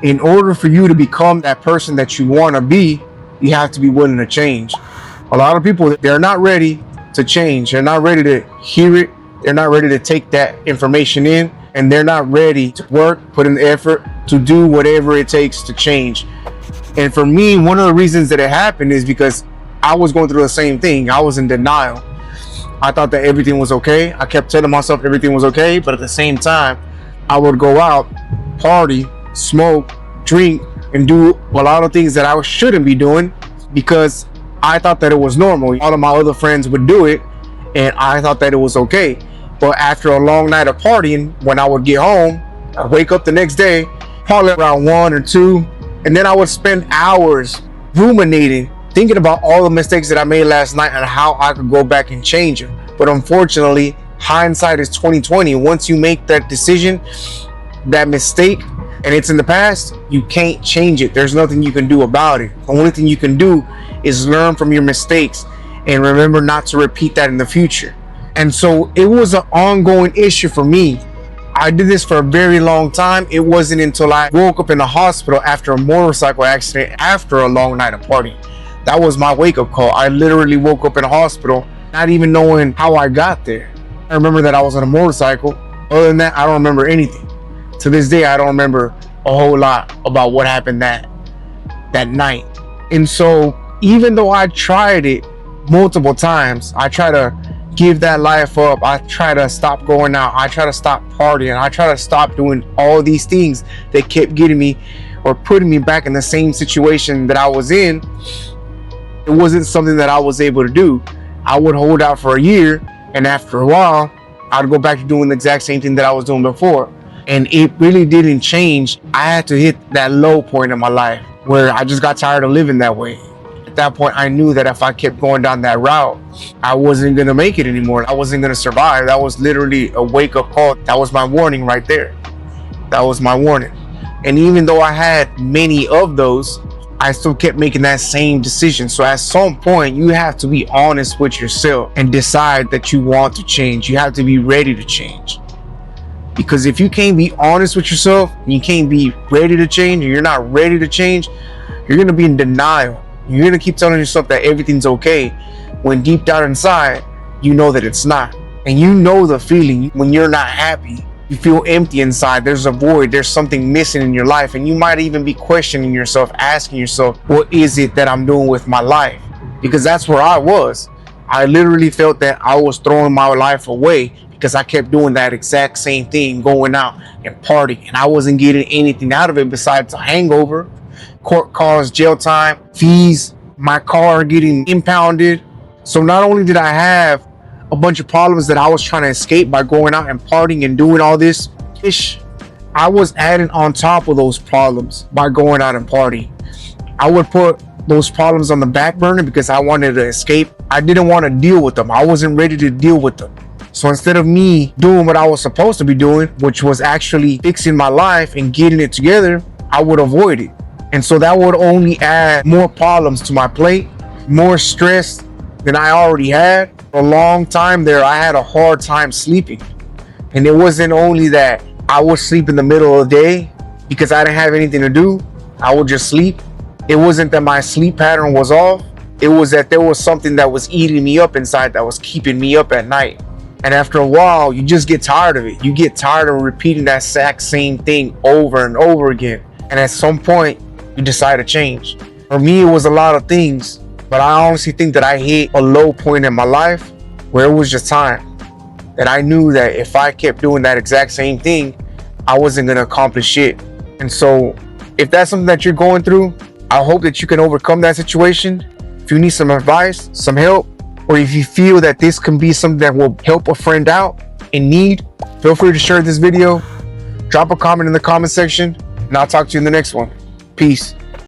In order for you to become that person that you want to be, you have to be willing to change. A lot of people, they're not ready to change. They're not ready to hear it. They're not ready to take that information in, and they're not ready to work, put in the effort to do whatever it takes to change. And for me, one of the reasons that it happened is because I was going through the same thing. I was in denial. I thought that everything was okay. I kept telling myself everything was okay, but at the same time, I would go out, party, smoke, drink, and do a lot of things that I shouldn't be doing because I thought that it was normal. All of my other friends would do it, and I thought that it was okay. But after a long night of partying, when I would get home, I'd wake up the next day, probably around 1 or 2, and then I would spend hours ruminating, thinking about all the mistakes that I made last night and how I could go back and change them. But unfortunately, hindsight is 20/20. Once you make that decision, that mistake, and it's in the past, you can't change it. There's nothing you can do about it. The only thing you can do is learn from your mistakes and remember not to repeat that in the future. And so it was an ongoing issue for me. I did this for a very long time. It wasn't until I woke up in the hospital after a motorcycle accident after a long night of partying. That was my wake-up call. I literally woke up in a hospital, not even knowing how I got there. I remember that I was on a motorcycle. Other than that, I don't remember anything. To this day, I don't remember a whole lot about what happened that night. And so even though I tried it multiple times, I try to give that life up. I try to stop going out. I try to stop partying. I try to stop doing all these things that kept getting me or putting me back in the same situation that I was in. It wasn't something that I was able to do. I would hold out for a year, and after a while, I'd go back to doing the exact same thing that I was doing before. And it really didn't change. I had to hit that low point in my life where I just got tired of living that way. At that point, I knew that if I kept going down that route, I wasn't going to make it anymore. I wasn't going to survive. That was literally a wake-up call. That was my warning right there. That was my warning. And even though I had many of those, I still kept making that same decision. So at some point, you have to be honest with yourself and decide that you want to change. You have to be ready to change. Because if you can't be honest with yourself, and you can't be ready to change, or you're not ready to change, you're going to be in denial. You're going to keep telling yourself that everything's okay, when deep down inside, you know that it's not. And you know the feeling when you're not happy. You feel empty inside. There's a void. There's something missing in your life. And you might even be questioning yourself, asking yourself, what is it that I'm doing with my life? Because that's where I was. I literally felt that I was throwing my life away because I kept doing that exact same thing, going out and partying. And I wasn't getting anything out of it besides a hangover, court calls, jail time, fees, my car getting impounded. So not only did I have a bunch of problems that I was trying to escape by going out and partying and doing all this ish, I was adding on top of those problems by going out and partying. I would put those problems on the back burner because I wanted to escape. I didn't want to deal with them. I wasn't ready to deal with them. So instead of me doing what I was supposed to be doing, which was actually fixing my life and getting it together, I would avoid it. And so that would only add more problems to my plate, more stress than I already had. For a long time there, I had a hard time sleeping. And it wasn't only that I would sleep in the middle of the day because I didn't have anything to do. I would just sleep. It wasn't that my sleep pattern was off. It was that there was something that was eating me up inside that was keeping me up at night. And after a while, you just get tired of it. You get tired of repeating that exact same thing over and over again. And at some point, you decide to change. For me, it was a lot of things, but I honestly think that I hit a low point in my life where it was just time. That I knew that if I kept doing that exact same thing, I wasn't going to accomplish shit. And so if that's something that you're going through, I hope that you can overcome that situation. If you need some advice, some help, or if you feel that this can be something that will help a friend out in need, feel free to share this video, drop a comment in the comment section, and I'll talk to you in the next one. Peace.